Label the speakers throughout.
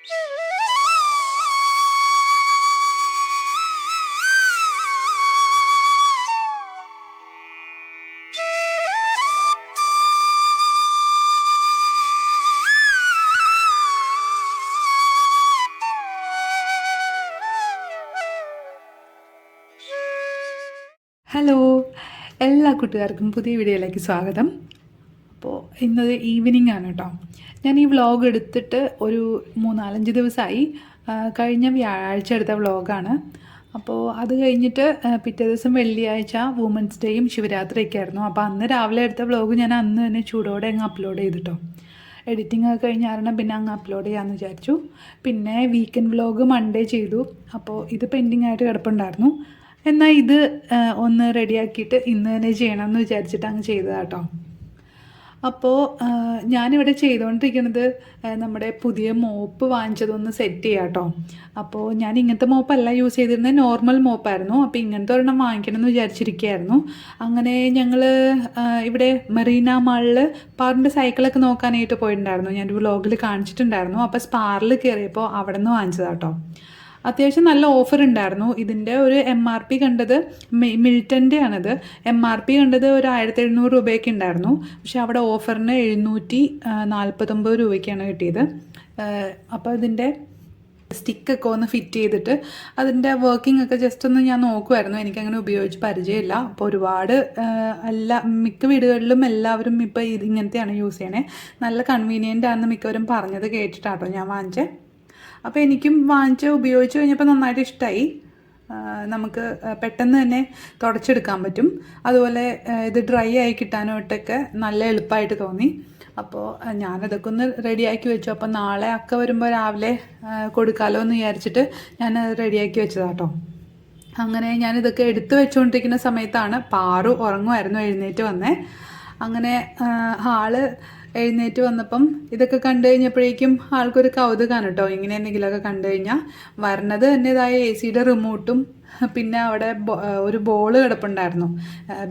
Speaker 1: Hello, എല്ലാ കൂട്ടുകാർക്കും പുതിയ വീഡിയോയിലേക്ക് സ്വാഗതം. അപ്പോൾ ഇന്നത് ഈവനിങ് ആണ് കേട്ടോ. ഞാൻ ഈ വ്ളോഗ് എടുത്തിട്ട് ഒരു 3-4 ദിവസമായി. കഴിഞ്ഞ വ്യാഴാഴ്ച എടുത്ത വ്ളോഗാണ്. അപ്പോൾ അത് കഴിഞ്ഞിട്ട് പിറ്റേ ദിവസം വെള്ളിയാഴ്ച വുമൻസ് ഡേയും ശിവരാത്രിയൊക്കെ ആയിരുന്നു. അപ്പോൾ അന്ന് രാവിലെ എടുത്ത വ്ളോഗ് ഞാൻ അന്ന് തന്നെ ചൂടോടെ അങ്ങ് അപ്ലോഡ് ചെയ്തിട്ടോ. എഡിറ്റിംഗ് ഒക്കെ കഴിഞ്ഞ കാരണം പിന്നെ അങ്ങ് അപ്ലോഡ് ചെയ്യാമെന്ന് വിചാരിച്ചു. പിന്നെ വീക്കെൻഡ് വ്ളോഗ് മൺഡേ ചെയ്തു. അപ്പോൾ ഇത് പെൻഡിങ് ആയിട്ട് കിടപ്പുണ്ടായിരുന്നു. എന്നാൽ ഇത് ഒന്ന് റെഡിയാക്കിയിട്ട് ഇന്ന് തന്നെ ചെയ്യണമെന്ന് വിചാരിച്ചിട്ട് അങ്ങ് ചെയ്തതാണ് കേട്ടോ. അപ്പോൾ ഞാനിവിടെ ചെയ്തുകൊണ്ടിരിക്കുന്നത് നമ്മുടെ പുതിയ മോപ്പ് വാങ്ങിച്ചതൊന്ന് സെറ്റ് ചെയ്യാം കേട്ടോ. അപ്പോൾ ഞാൻ ഇങ്ങനത്തെ മോപ്പല്ല യൂസ് ചെയ്തിരുന്നത്, നോർമൽ മോപ്പായിരുന്നു. അപ്പോൾ ഇങ്ങനത്തെ ഒരെണ്ണം വാങ്ങിക്കണമെന്ന് വിചാരിച്ചിരിക്കുകയായിരുന്നു. അങ്ങനെ ഞങ്ങൾ ഇവിടെ മെറീന മാളിൽ പാറിൻ്റെ സൈക്കിളൊക്കെ നോക്കാനായിട്ട് പോയിട്ടുണ്ടായിരുന്നു. ഞാനൊരു വ്ളോഗിൽ കാണിച്ചിട്ടുണ്ടായിരുന്നു. അപ്പോൾ സ്പാറിൽ കയറിയപ്പോൾ അവിടെ നിന്ന് വാങ്ങിച്ചതാണ് കേട്ടോ. അത്യാവശ്യം നല്ല ഓഫർ ഉണ്ടായിരുന്നു. ഇതിൻ്റെ ഒരു MRP കണ്ടത് മിൽട്ടൻ്റെ ആണത്. MRP കണ്ടത് ഒരു 1700 രൂപയൊക്കെ ഉണ്ടായിരുന്നു. പക്ഷെ അവിടെ ഓഫറിന് 749 രൂപയ്ക്കാണ് കിട്ടിയത്. അപ്പോൾ ഇതിൻ്റെ സ്റ്റിക്കൊക്കെ ഒന്ന് ഫിറ്റ് ചെയ്തിട്ട് അതിൻ്റെ വർക്കിംഗ് ഒക്കെ ജസ്റ്റ് ഒന്ന് ഞാൻ നോക്കുമായിരുന്നു. എനിക്കങ്ങനെ ഉപയോഗിച്ച് പരിചയമില്ല. അപ്പോൾ ഒരുപാട് മിക്ക വീടുകളിലും എല്ലാവരും ഇപ്പോൾ ഇങ്ങനത്തെയാണ് യൂസ് ചെയ്യണേ. നല്ല കൺവീനിയൻ്റ് ആണെന്ന് മിക്കവരും പറഞ്ഞത് കേട്ടിട്ടാട്ടോ ഞാൻ വാങ്ങിച്ചത്. അപ്പോൾ എനിക്കും വാങ്ങിച്ച് ഉപയോഗിച്ച് കഴിഞ്ഞപ്പോൾ നന്നായിട്ട് ഇഷ്ടമായി. നമുക്ക് പെട്ടെന്ന് തന്നെ തുടച്ചെടുക്കാൻ പറ്റും. അതുപോലെ ഇത് ഡ്രൈ ആയി കിട്ടാനായിട്ടൊക്കെ നല്ല എളുപ്പമായിട്ട് തോന്നി. അപ്പോൾ ഞാനതൊക്കെ ഒന്ന് റെഡിയാക്കി വെച്ചു. അപ്പോൾ നാളെ അക്ക വരുമ്പോൾ രാവിലെ കൊടുക്കാമല്ലോ എന്ന് വിചാരിച്ചിട്ട് ഞാനത് റെഡിയാക്കി വെച്ചതാട്ടോ. അങ്ങനെ ഞാനിതൊക്കെ എടുത്തു വെച്ചുകൊണ്ടിരിക്കുന്ന സമയത്താണ് പാറു ഉറങ്ങുമായിരുന്നു, എഴുന്നേറ്റ് വന്നേ. അങ്ങനെ ആള് എഴുന്നേറ്റ് വന്നപ്പം ഇതൊക്കെ കണ്ടു കഴിഞ്ഞപ്പോഴേക്കും ആൾക്കൊരു കൗതുകമാണ് കേട്ടോ. ഇങ്ങനെ എന്തെങ്കിലുമൊക്കെ കണ്ടു കഴിഞ്ഞാൽ വരണത് എൻ്റേതായ AC റിമോട്ടും പിന്നെ അവിടെ ഒരു ബോൾ കിടപ്പുണ്ടായിരുന്നു.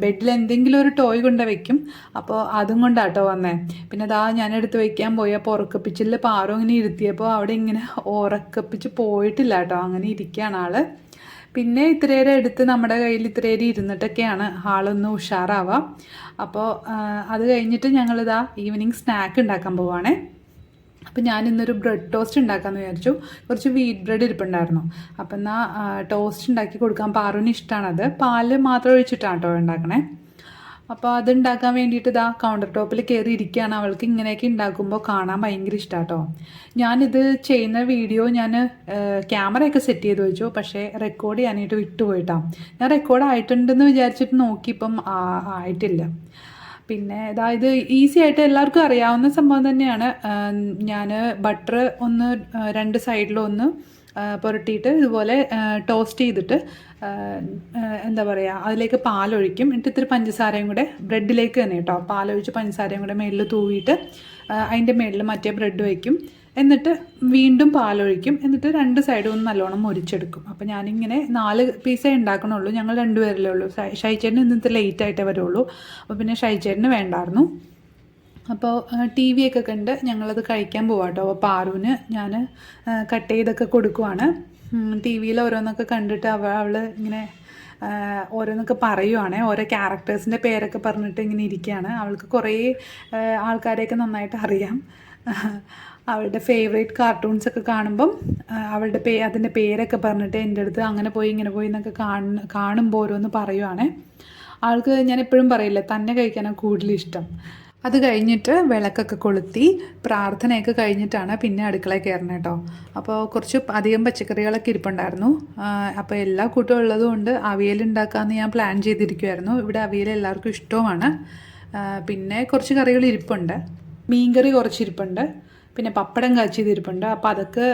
Speaker 1: ബെഡിൽ എന്തെങ്കിലും ഒരു ടോയ് കൊണ്ട് വയ്ക്കും. അപ്പോൾ അതും കൊണ്ടാട്ടോ വന്നേ. പിന്നെ അതാ ഞാനെടുത്ത് വയ്ക്കാൻ പോയപ്പോൾ ഉറക്കപ്പിച്ചിൽ പാറു ഇങ്ങനെ ഇരുത്തിയപ്പോൾ അവിടെ ഇങ്ങനെ ഉറക്കപ്പിച്ച് പോയിട്ടില്ല കേട്ടോ. അങ്ങനെ ഇരിക്കുകയാണ് ആള്. പിന്നെ ഇത്രയേറെ എടുത്ത് നമ്മുടെ കയ്യിൽ ഇത്രയേറെ ഇരുന്നിട്ടൊക്കെയാണ് ആളൊന്ന് ഉഷാറാവുക. അപ്പോൾ അത് കഴിഞ്ഞിട്ട് ഞങ്ങളിതാ ഈവനിങ് സ്നാക്ക് ഉണ്ടാക്കാൻ പോവുകയാണേ. അപ്പോൾ ഞാനിന്നൊരു ബ്രെഡ് ടോസ്റ്റ് ഉണ്ടാക്കാമെന്ന് വിചാരിച്ചു. കുറച്ച് വീറ്റ് ബ്രെഡ് ഇരിപ്പുണ്ടായിരുന്നു. അപ്പം എന്നാൽ ടോസ്റ്റ് ഉണ്ടാക്കി കൊടുക്കാൻ പാറുവിന് ഇഷ്ടമാണത്. പാല് മാത്രം ഒഴിച്ചിട്ടാണ് കേട്ടോ ഉണ്ടാക്കണേ. അപ്പോൾ അതുണ്ടാക്കാൻ വേണ്ടിയിട്ട് ഇതാ കൗണ്ടർ ടോപ്പിൽ കയറി ഇരിക്കുകയാണ്. അവൾക്ക് ഇങ്ങനെയൊക്കെ ഉണ്ടാക്കുമ്പോൾ കാണാൻ ഭയങ്കര ഇഷ്ടമാണ് കേട്ടോ. ഞാനിത് ചെയ്യുന്ന വീഡിയോ ഞാൻ ക്യാമറയൊക്കെ സെറ്റ് ചെയ്ത് വെച്ചു. പക്ഷേ റെക്കോർഡ് ചെയ്യാനായിട്ട് വിട്ടുപോയിട്ടാണ്. ഞാൻ റെക്കോർഡ് ആയിട്ടുണ്ടെന്ന് വിചാരിച്ചിട്ട് നോക്കിയിപ്പം ആയിട്ടില്ല. പിന്നെ ഇത് ഈസി ആയിട്ട് എല്ലാവർക്കും അറിയാവുന്ന സംഭവം തന്നെയാണ്. ഞാൻ ബട്ടർ ഒന്ന് 2 സൈഡിലും ഒന്ന് പുരട്ടിയിട്ട് ഇതുപോലെ ടോസ്റ്റ് ചെയ്തിട്ട് എന്താ പറയുക, അതിലേക്ക് പാലൊഴിക്കും. എന്നിട്ട് ഇത്തിരി പഞ്ചസാരയും കൂടെ ബ്രെഡിലേക്ക് തന്നെ കേട്ടോ, പാലൊഴിച്ച് പഞ്ചസാരയും കൂടെ മേളിൽ തൂവിയിട്ട് അതിൻ്റെ മേളിൽ മറ്റേ ബ്രെഡ് വയ്ക്കും. എന്നിട്ട് വീണ്ടും പാലൊഴിക്കും. എന്നിട്ട് 2 സൈഡും ഒന്ന് നല്ലോണം മുരിച്ചെടുക്കും. അപ്പോൾ ഞാനിങ്ങനെ 4 പീസേ ഉണ്ടാക്കണുള്ളൂ. ഞങ്ങൾ 2 പേരല്ലേ ഉള്ളൂ. ഷൈച്ചേട്ടന് ഇന്നത്തെ ലേറ്റായിട്ടേ വരുള്ളൂ. അപ്പോൾ പിന്നെ ഷൈച്ചേട്ടന് വേണ്ടായിരുന്നു. അപ്പോൾ TV ഒക്കെ കണ്ട് ഞങ്ങളത് കഴിക്കാൻ പോവാം കേട്ടോ. അപ്പോൾ പാറുവിന് ഞാൻ കട്ട് ചെയ്തൊക്കെ കൊടുക്കുവാണ്. TV ഓരോന്നൊക്കെ കണ്ടിട്ട് അവൾ ഇങ്ങനെ ഓരോന്നൊക്കെ പറയുവാണ്. ഓരോ ക്യാരക്ടേഴ്സിൻ്റെ പേരൊക്കെ പറഞ്ഞിട്ട് ഇങ്ങനെ ഇരിക്കുകയാണ്. അവൾക്ക് കുറേ ആൾക്കാരെയൊക്കെ നന്നായിട്ട് അറിയാം. അവളുടെ ഫേവറേറ്റ് കാർട്ടൂൺസൊക്കെ കാണുമ്പം അവളുടെ അതിൻ്റെ പേരൊക്കെ പറഞ്ഞിട്ട് എൻ്റെ അടുത്ത് അങ്ങനെ പോയി ഇങ്ങനെ പോയി എന്നൊക്കെ കാണുമ്പോൾ ഓരോന്ന് പറയുവാണ്. ആൾക്ക് ഞാൻ എപ്പോഴും പറയില്ല, തന്നെ കഴിക്കാനാണ് കൂടുതൽ ഇഷ്ടം. അത് കഴിഞ്ഞിട്ട് വിളക്കൊക്കെ കൊളുത്തി പ്രാർത്ഥനയൊക്കെ കഴിഞ്ഞിട്ടാണ് പിന്നെ അടുക്കളയിൽ കയറണം കേട്ടോ. അപ്പോൾ കുറച്ച് അധികം പച്ചക്കറികളൊക്കെ ഇരിപ്പുണ്ടായിരുന്നു. അപ്പോൾ എല്ലാ കൂട്ടവും ഉള്ളതുകൊണ്ട് അവിയൽ ഉണ്ടാക്കാമെന്ന് ഞാൻ പ്ലാൻ ചെയ്തിരിക്കുമായിരുന്നു. ഇവിടെ അവിയൽ എല്ലാവർക്കും ഇഷ്ടവുമാണ്. പിന്നെ കുറച്ച് കറികൾ ഇരിപ്പുണ്ട്. മീൻകറി കുറച്ചിരിപ്പുണ്ട്. പിന്നെ പപ്പടം കാച്ചിയതിരിപ്പുണ്ട്. അപ്പോൾ അതൊക്കെ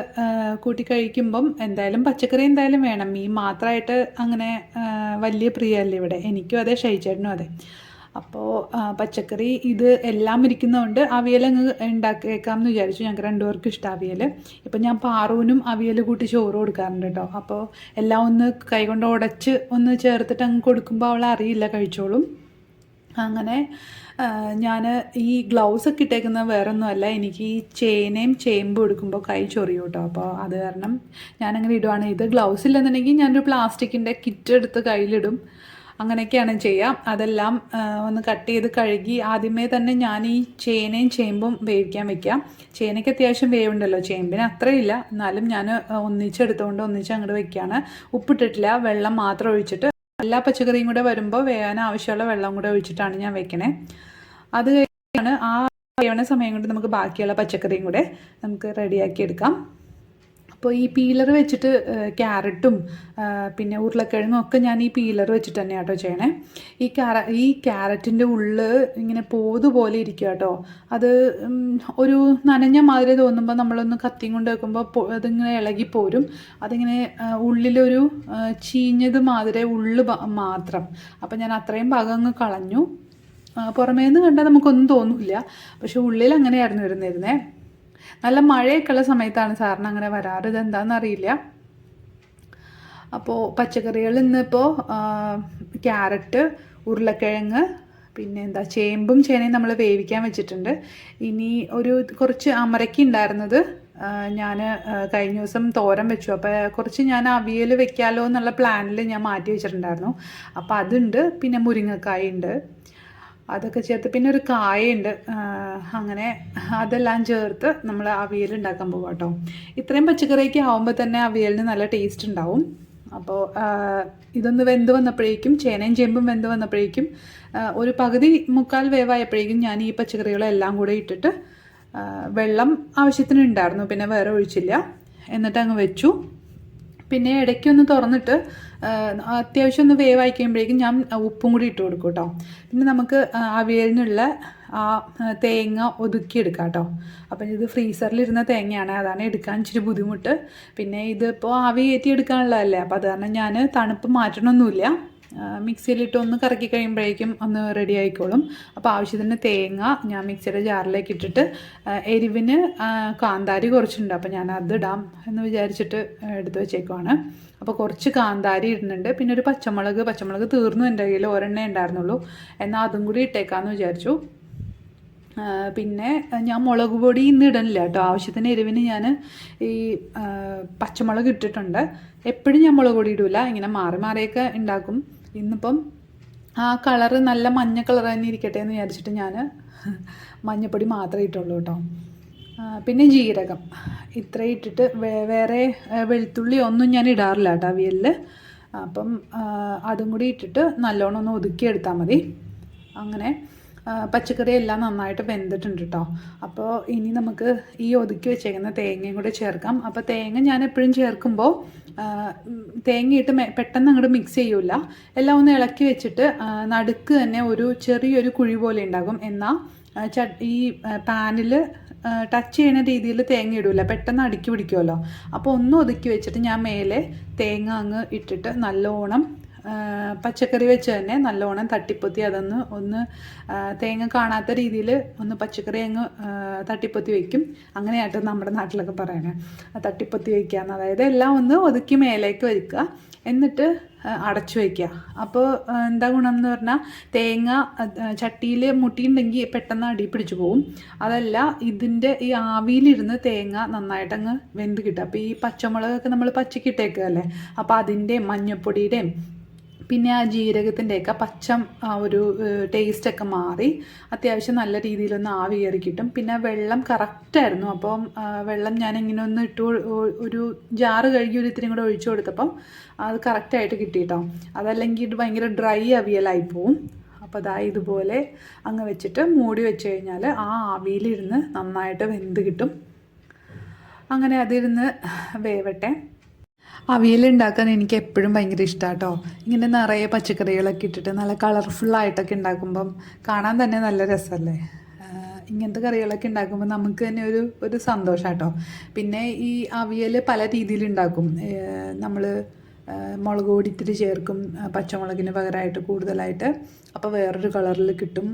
Speaker 1: കൂട്ടി കഴിക്കുമ്പം എന്തായാലും പച്ചക്കറി എന്തായാലും വേണം. മീൻ മാത്രമായിട്ട് അങ്ങനെ വലിയ പ്രിയമല്ലേ ഇവിടെ. എനിക്കും അതെ, ഷൈച്ചേട്ടനും അതെ. അപ്പോൾ പച്ചക്കറി ഇത് എല്ലാം ഇരിക്കുന്നതുകൊണ്ട് അവിയലങ്ങ് ഉണ്ടാക്കിയേക്കാം എന്ന് വിചാരിച്ചു. ഞങ്ങൾക്ക് 2 പേർക്കും ഇഷ്ടം അവിയൽ. ഇപ്പം ഞാൻ പാറുവിനും അവിയൽ കൂട്ടി ചോറ് കൊടുക്കാറുണ്ട് കേട്ടോ. അപ്പോൾ എല്ലാം ഒന്ന് കൈകൊണ്ട് ഉടച്ച് ഒന്ന് ചേർത്തിട്ട് അങ്ങ് കൊടുക്കുമ്പോൾ അവൾ അറിയില്ല, കഴിച്ചോളും. അങ്ങനെ ഞാൻ ഈ ഗ്ലൗസൊക്കെ ഇട്ടേക്കുന്നത് വേറൊന്നുമല്ല, എനിക്ക് ഈ ചേനയും ചേമ്പും എടുക്കുമ്പോൾ കൈ ചൊറിയും കേട്ടോ. അപ്പോൾ അത് കാരണം ഞാനങ്ങനെ ഇടുവാണ്. ഇത് ഗ്ലൗസ് ഇല്ലെന്നുണ്ടെങ്കിൽ ഞാനൊരു പ്ലാസ്റ്റിക്കിൻ്റെ കിറ്റ് എടുത്ത് കയ്യിലിടും. അങ്ങനെയൊക്കെയാണ് ചെയ്യുക. അതെല്ലാം ഒന്ന് കട്ട് ചെയ്ത് കഴുകി ആദ്യമേ തന്നെ ഞാൻ ഈ ചേനയും ചേമ്പും വേവിക്കാൻ വെക്കാം. ചേനയ്ക്ക് അത്യാവശ്യം വേവുണ്ടല്ലോ, ചേമ്പിന് അത്രയില്ല, എന്നാലും ഞാൻ ഒന്നിച്ചെടുത്തുകൊണ്ട് ഒന്നിച്ച് അങ്ങോട്ട് വെക്കുകയാണ്. ഉപ്പിട്ടിട്ടില്ല, വെള്ളം മാത്രം ഒഴിച്ചിട്ട് എല്ലാ പച്ചക്കറിയും കൂടെ വരുമ്പോൾ വേവാൻ ആവശ്യമുള്ള വെള്ളം കൂടെ ഒഴിച്ചിട്ടാണ് ഞാൻ വെക്കണേ. അത് കഴിഞ്ഞാണ് ആ വേവണ സമയം കൊണ്ട് നമുക്ക് ബാക്കിയുള്ള പച്ചക്കറിയും കൂടെ നമുക്ക് റെഡിയാക്കി എടുക്കാം. അപ്പോൾ ഈ പീലർ വെച്ചിട്ട് ക്യാരറ്റും പിന്നെ ഉരുളക്കിഴങ്ങും ഒക്കെ ഞാൻ ഈ പീലർ വെച്ചിട്ട് തന്നെയാണ് കേട്ടോ ചെയ്യണേ. ഈ ക്യാരറ്റിൻ്റെ ഉള്ള് ഇങ്ങനെ പോതുപോലെ ഇരിക്കുക കേട്ടോ. അത് ഒരു നനഞ്ഞ മാതിരി തോന്നുമ്പോൾ നമ്മളൊന്ന് കത്തിയും കൊണ്ട് വെക്കുമ്പോൾ അതിങ്ങനെ ഇളകിപ്പോരും. അതിങ്ങനെ ഉള്ളിലൊരു ചീഞ്ഞത് മാതിരി ഉള്ള് മാത്രം. അപ്പോൾ ഞാൻ അത്രയും ഭാഗം അങ്ങ് കളഞ്ഞു. പുറമേ നിന്ന് കണ്ടാൽ നമുക്കൊന്നും തോന്നില്ല, പക്ഷെ ഉള്ളിൽ അങ്ങനെയായിരുന്നു ഇരുന്നിരുന്നേ. നല്ല മഴയൊക്കെ ഉള്ള സമയത്താണ് സാറിന് അങ്ങനെ വരാറ്, ഇതെന്താണെന്നറിയില്ല. അപ്പോൾ പച്ചക്കറികൾ ഇന്നിപ്പോൾ ക്യാരറ്റ്, ഉരുളക്കിഴങ്ങ്, പിന്നെ എന്താ ചേമ്പും ചേനയും നമ്മൾ വേവിക്കാൻ വെച്ചിട്ടുണ്ട്. ഇനി കുറച്ച് അമരയ്ക്ക ഉണ്ടായിരുന്നത് ഞാൻ കഴിഞ്ഞ ദിവസം തോരൻ വെച്ചു. അപ്പോൾ കുറച്ച് ഞാൻ അവിയൽ വെക്കാമല്ലോ എന്നുള്ള പ്ലാനിൽ ഞാൻ മാറ്റി വെച്ചിട്ടുണ്ടായിരുന്നു. അപ്പോൾ അതുണ്ട്. പിന്നെ മുരിങ്ങക്കായ ഉണ്ട്, അതൊക്കെ ചേർത്ത്, പിന്നെ ഒരു കായുണ്ട്. അങ്ങനെ അതെല്ലാം ചേർത്ത് നമ്മൾ അവിയൽ ഉണ്ടാക്കാൻ പോകാം കേട്ടോ. ഇത്രയും പച്ചക്കറിയൊക്കെ ആകുമ്പോൾ തന്നെ അവിയലിന് നല്ല ടേസ്റ്റ് ഉണ്ടാവും. അപ്പോൾ ഇതൊന്ന് വെന്ത് വന്നപ്പോഴേക്കും, ചേനയും ചേമ്പും വെന്ത് വന്നപ്പോഴേക്കും, ഒരു പകുതി മുക്കാൽ വേവായപ്പോഴേക്കും ഞാൻ ഈ പച്ചക്കറികളെല്ലാം കൂടെ ഇട്ടിട്ട് വെള്ളം ആവശ്യത്തിന് ഉണ്ടായിരുന്നു, പിന്നെ വേറെ ഒഴിച്ചില്ല. എന്നിട്ട് അങ്ങ് വെച്ചു. പിന്നെ ഇടയ്ക്കൊന്ന് തുറന്നിട്ട് അത്യാവശ്യം ഒന്ന് വേവായി കഴിയുമ്പോഴേക്കും ഞാൻ ഉപ്പും കൂടി ഇട്ട് കൊടുക്കും കേട്ടോ. പിന്നെ നമുക്ക് അവിയലിനുള്ള ആ തേങ്ങ ഒതുക്കിയെടുക്കാം കേട്ടോ. അപ്പം ഇത് ഫ്രീസറിലിരുന്ന തേങ്ങയാണ്, അതാണ് എടുക്കാൻ ഇച്ചിരി ബുദ്ധിമുട്ട്. പിന്നെ ഇതിപ്പോൾ ആവി കയറ്റി എടുക്കാനുള്ളതല്ലേ, അപ്പോൾ അത് കാരണം ഞാൻ തണുപ്പ് മാറ്റണമൊന്നുമില്ല. മിക്സിയിലിട്ട് ഒന്ന് കറക്കി കഴിയുമ്പോഴേക്കും ഒന്ന് റെഡി ആയിക്കോളും. അപ്പോൾ ആവശ്യത്തിന് തേങ്ങ ഞാൻ മിക്സിയുടെ ജാറിലേക്ക് ഇട്ടിട്ട്, എരിവിന് കാന്താരി കുറച്ചുണ്ട്, അപ്പോൾ ഞാൻ അതിടാം എന്ന് വിചാരിച്ചിട്ട് എടുത്ത് വെച്ചേക്കുവാണ്. അപ്പോൾ കുറച്ച് കാന്താരി ഇടുന്നുണ്ട്. പിന്നെ ഒരു പച്ചമുളക് തീർന്നു എൻ്റെ കയ്യിൽ, ഒരെണ്ണേ ഉണ്ടായിരുന്നുള്ളൂ, എന്നാൽ അതും കൂടി ഇട്ടേക്കാമെന്ന് വിചാരിച്ചു. പിന്നെ ഞാൻ മുളക് പൊടി ഇന്ന് ഇടണില്ല കേട്ടോ. ആവശ്യത്തിന് എരിവിന് ഞാൻ ഈ പച്ചമുളക് ഇട്ടിട്ടുണ്ട്. എപ്പോഴും ഞാൻ മുളക് പൊടി ഇടില്ല, ഇങ്ങനെ മാറി മാറിയൊക്കെ ഉണ്ടാക്കും. ഇന്നിപ്പം ആ കളറ് നല്ല മഞ്ഞ കളർ തന്നെ ഇരിക്കട്ടെ എന്ന് വിചാരിച്ചിട്ട് ഞാൻ മഞ്ഞപ്പൊടി മാത്രമേ ഇട്ടുള്ളൂ കേട്ടോ. പിന്നെ ജീരകം ഇത്രയും ഇട്ടിട്ട് വേറെ വെളുത്തുള്ളി ഒന്നും ഞാൻ ഇടാറില്ല കേട്ടോ അവിയലിൽ. അപ്പം അതും കൂടി ഇട്ടിട്ട് നല്ലോണം ഒന്ന് ഒതുക്കിയെടുത്താൽ മതി. അങ്ങനെ പച്ചക്കറി എല്ലാം നന്നായിട്ട് വെന്തിട്ടുണ്ട് കേട്ടോ. അപ്പോൾ ഇനി നമുക്ക് ഈ ഒതുക്കി വെച്ചേക്കുന്ന തേങ്ങയും കൂടെ ചേർക്കാം. അപ്പോൾ തേങ്ങ ഞാൻ എപ്പോഴും ചേർക്കുമ്പോൾ തേങ്ങയിട്ട് പെട്ടെന്ന് അങ്ങോട്ട് മിക്സ് ചെയ്യൂല. എല്ലാം ഒന്ന് ഇളക്കി വെച്ചിട്ട് നടുക്ക് തന്നെ ഒരു ചെറിയൊരു കുഴി പോലെ ഉണ്ടാകും. എന്നാൽ ഈ പാനിൽ ടച്ച് ചെയ്യുന്ന രീതിയിൽ തേങ്ങ ഇടില്ല, പെട്ടെന്ന് അടുക്കി പിടിക്കുമല്ലോ. അപ്പോൾ ഒന്ന് ഒതുക്കി വെച്ചിട്ട് ഞാൻ മേലെ തേങ്ങ അങ്ങ് ഇട്ടിട്ട് നല്ലോണം പച്ചക്കറി വെച്ച് തന്നെ നല്ലോണം തട്ടിപ്പൊത്തി ഒന്ന് തേങ്ങ കാണാത്ത രീതിയിൽ ഒന്ന് പച്ചക്കറി അങ്ങ് തട്ടിപ്പൊത്തി വയ്ക്കും. അങ്ങനെയായിട്ട് നമ്മുടെ നാട്ടിലൊക്കെ പറയണേ, തട്ടിപ്പൊത്തി വയ്ക്കുക. അതായത് എല്ലാം ഒന്ന് ഒതുക്കി മേലേക്ക് വയ്ക്കുക, എന്നിട്ട് അടച്ചു വയ്ക്കുക. അപ്പോൾ എന്താ ഗുണം എന്ന് പറഞ്ഞാൽ തേങ്ങ ചട്ടിയിൽ മുട്ടിയുണ്ടെങ്കിൽ പെട്ടെന്ന് അടി പിടിച്ചു പോവും. അതല്ല, ഇതിൻ്റെ ഈ ആവിയിലിരുന്ന് തേങ്ങ നന്നായിട്ടങ്ങ് വെന്ത് കിട്ടും. അപ്പോൾ ഈ പച്ചമുളകൊക്കെ നമ്മൾ പച്ചക്കിട്ടേക്കല്ലേ, അപ്പോൾ അതിൻ്റെയും മഞ്ഞൾപ്പൊടിയുടെയും പിന്നെ ആ ജീരകത്തിൻ്റെയൊക്കെ ഒരു ടേസ്റ്റൊക്കെ മാറി അത്യാവശ്യം നല്ല രീതിയിലൊന്ന് ആവി കയറി കിട്ടും. പിന്നെ വെള്ളം കറക്റ്റായിരുന്നു. അപ്പം വെള്ളം ഞാനിങ്ങനെ ഒന്ന് ഒരു ജാറ് കഴുകി ഇത്തിരി കൂടെ ഒഴിച്ചു കൊടുത്തപ്പം അത് കറക്റ്റായിട്ട് കിട്ടി കേട്ടോ. അതല്ലെങ്കിൽ ഇത് ഭയങ്കര ഡ്രൈ അവിയലായി പോവും. അപ്പോൾ അതാ ഇതുപോലെ അങ്ങ് വെച്ചിട്ട് മൂടി വെച്ച് കഴിഞ്ഞാൽ ആ ആവിയിലിരുന്ന് നന്നായിട്ട് വെന്ത് കിട്ടും. അങ്ങനെ അതിരുന്ന് വേവട്ടെ. അവിയലുണ്ടാക്കാൻ എനിക്ക് എപ്പോഴും ഭയങ്കര ഇഷ്ടമാണ് കേട്ടോ. ഇങ്ങനെ നിറയെ പച്ചക്കറികളൊക്കെ ഇട്ടിട്ട് നല്ല കളർഫുള്ളായിട്ടൊക്കെ ഉണ്ടാക്കുമ്പം കാണാൻ തന്നെ നല്ല രസമല്ലേ. ഇങ്ങനത്തെ കറികളൊക്കെ ഉണ്ടാക്കുമ്പോൾ നമുക്ക് തന്നെ ഒരു സന്തോഷം കേട്ടോ. പിന്നെ ഈ അവിയൽ പല രീതിയിലുണ്ടാക്കും. നമ്മൾ മുളക് പൊടി ഇത്തിരി ചേർക്കും പച്ചമുളകിന് പകരമായിട്ട് കൂടുതലായിട്ട്, അപ്പോൾ വേറൊരു കളറിൽ കിട്ടും.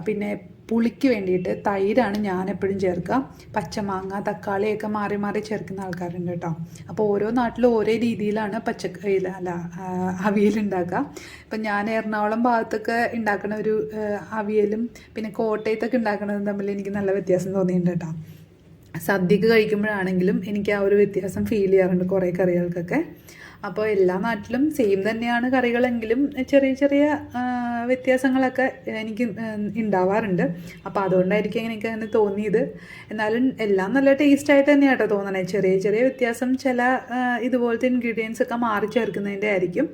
Speaker 1: പിന്നെ പുളിക്ക് വേണ്ടിയിട്ട് തൈരാണ് ഞാൻ എപ്പോഴും ചേർക്കുക. പച്ചമാങ്ങ തക്കാളിയൊക്കെ മാറി മാറി ചേർക്കുന്ന ആൾക്കാരുണ്ട് കേട്ടോ. അപ്പോൾ ഓരോ നാട്ടിലും ഓരോ രീതിയിലാണ് അവിയൽ ഉണ്ടാക്കുക. ഇപ്പം ഞാൻ എറണാകുളം ഭാഗത്തൊക്കെ ഉണ്ടാക്കുന്ന ഒരു അവിയലും പിന്നെ കോട്ടയത്തൊക്കെ ഉണ്ടാക്കുന്നതും തമ്മിൽ എനിക്ക് നല്ല വ്യത്യാസം തോന്നിയിട്ടുണ്ട് കേട്ടോ. സദ്യക്ക് കഴിക്കുമ്പോഴാണെങ്കിലും എനിക്ക് ആ ഒരു വ്യത്യാസം ഫീൽ ചെയ്യാറുണ്ട് കുറേ കറികൾക്കൊക്കെ. അപ്പോൾ എല്ലാ നാട്ടിലും സെയിം തന്നെയാണ് കറികളെങ്കിലും ചെറിയ ചെറിയ വ്യത്യാസങ്ങളൊക്കെ എനിക്ക് ഉണ്ടാവാറുണ്ട്. അപ്പോൾ അതുകൊണ്ടായിരിക്കും എനിക്ക് അങ്ങനെ തോന്നിയത്. എന്നാലും എല്ലാം നല്ല ടേസ്റ്റായിട്ട് തന്നെയാണ് കേട്ടോ തോന്നണേ. ചെറിയ ചെറിയ വ്യത്യാസം ചില ഇതുപോലത്തെ ഇൻഗ്രീഡിയൻസ് ഒക്കെ മാറി ചേർക്കുന്നതിൻ്റെ ആയിരിക്കും.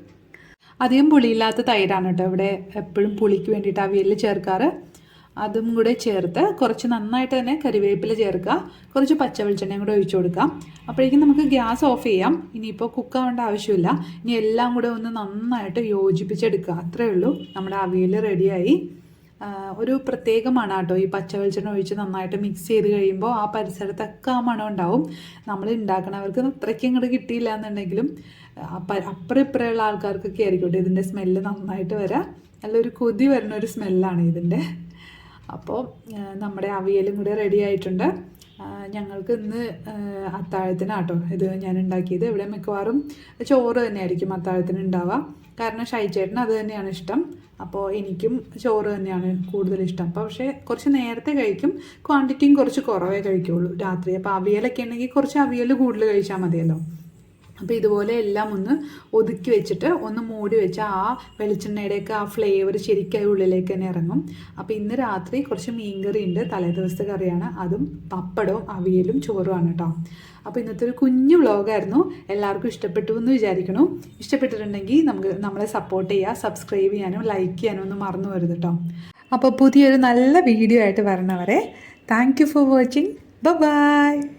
Speaker 1: അധികം പുളിയില്ലാത്ത തൈരാണ് കേട്ടോ ഇവിടെ എപ്പോഴും പുളിക്ക് വേണ്ടിയിട്ട് അവിയലിൽ ചേർക്കാറ്. അതും കൂടെ ചേർത്ത് കുറച്ച് നന്നായിട്ട് തന്നെ കരിവേപ്പില ചേർക്കുക, കുറച്ച് പച്ച വെളിച്ചെണ്ണയും കൂടെ ഒഴിച്ചു കൊടുക്കാം. അപ്പോഴേക്കും നമുക്ക് ഗ്യാസ് ഓഫ് ചെയ്യാം. ഇനിയിപ്പോൾ കുക്കാവേണ്ട ആവശ്യമില്ല. ഇനി എല്ലാം കൂടെ ഒന്ന് നന്നായിട്ട് യോജിപ്പിച്ചെടുക്കുക. അത്രയേ ഉള്ളൂ, നമ്മുടെ അവിയൽ റെഡിയായി. ഒരു പ്രത്യേക മണം കേട്ടോ ഈ പച്ച വെളിച്ചെണ്ണ ഒഴിച്ച് നന്നായിട്ട് മിക്സ് ചെയ്ത് കഴിയുമ്പോൾ ആ പരിസരത്തൊക്കെ ആ മണം ഉണ്ടാവും. നമ്മൾ ഉണ്ടാക്കണവർക്ക് അത്രയ്ക്ക് ഇങ്ങോട്ട് കിട്ടിയില്ല എന്നുണ്ടെങ്കിലും അപ്പുറം ഇപ്പുറമുള്ള ആൾക്കാർക്കൊക്കെ ആയിരിക്കും ഇതിൻ്റെ സ്മെല്ല് നന്നായിട്ട് വരാം. നല്ലൊരു കൊതി വരുന്ന ഒരു സ്മെല്ലാണ് ഇതിൻ്റെ. അപ്പോൾ നമ്മുടെ അവിയലും കൂടെ റെഡി ആയിട്ടുണ്ട്. ഞങ്ങൾക്ക് ഇന്ന് അത്താഴത്തിനാട്ടോ ഇത് ഞാൻ ഉണ്ടാക്കിയത്. ഇവിടെ മിക്കവാറും ചോറ് തന്നെയായിരിക്കും അത്താഴത്തിന് ഉണ്ടാവുക. കാരണം ഷൈച്ചേട്ടന് അത് തന്നെയാണ് ഇഷ്ടം. അപ്പോൾ എനിക്കും ചോറ് തന്നെയാണ് കൂടുതൽ ഇഷ്ടം. അപ്പോൾ പക്ഷേ കുറച്ച് നേരത്തെ കഴിക്കും, ക്വാണ്ടിറ്റിയും കുറച്ച് കുറവേ കഴിക്കുള്ളൂ രാത്രി. അപ്പോൾ അവിയലൊക്കെ ഉണ്ടെങ്കിൽ കുറച്ച് അവിയൽ കൂടുതൽ കഴിച്ചാൽ മതിയല്ലോ. അപ്പോൾ ഇതുപോലെ എല്ലാം ഒന്ന് ഒതുക്കി വെച്ചിട്ട് ഒന്ന് മൂടി വെച്ച് ആ വെളിച്ചെണ്ണയുടെയൊക്കെ ആ ഫ്ലേവർ ശരിക്കും ഉള്ളിലേക്ക് തന്നെ ഇറങ്ങും. അപ്പോൾ ഇന്ന് രാത്രി കുറച്ച് മീൻകറി ഉണ്ട്, തലേദിവസത്തെ കറിയാണ്. അതും പപ്പടവും അവിയലും ചോറുമാണ് കേട്ടോ. അപ്പോൾ ഇന്നത്തെ ഒരു കുഞ്ഞു വ്ളോഗായിരുന്നു. എല്ലാവർക്കും ഇഷ്ടപ്പെട്ടു എന്ന് വിചാരിക്കണം. ഇഷ്ടപ്പെട്ടിട്ടുണ്ടെങ്കിൽ നമ്മളെ സപ്പോർട്ട് ചെയ്യുക, സബ്സ്ക്രൈബ് ചെയ്യാനും ലൈക്ക് ചെയ്യാനും ഒന്നും മറന്നു വരുത് കേട്ടോ. അപ്പോൾ പുതിയൊരു നല്ല വീഡിയോ ആയിട്ട് വരണവരെ thank you for watching. By.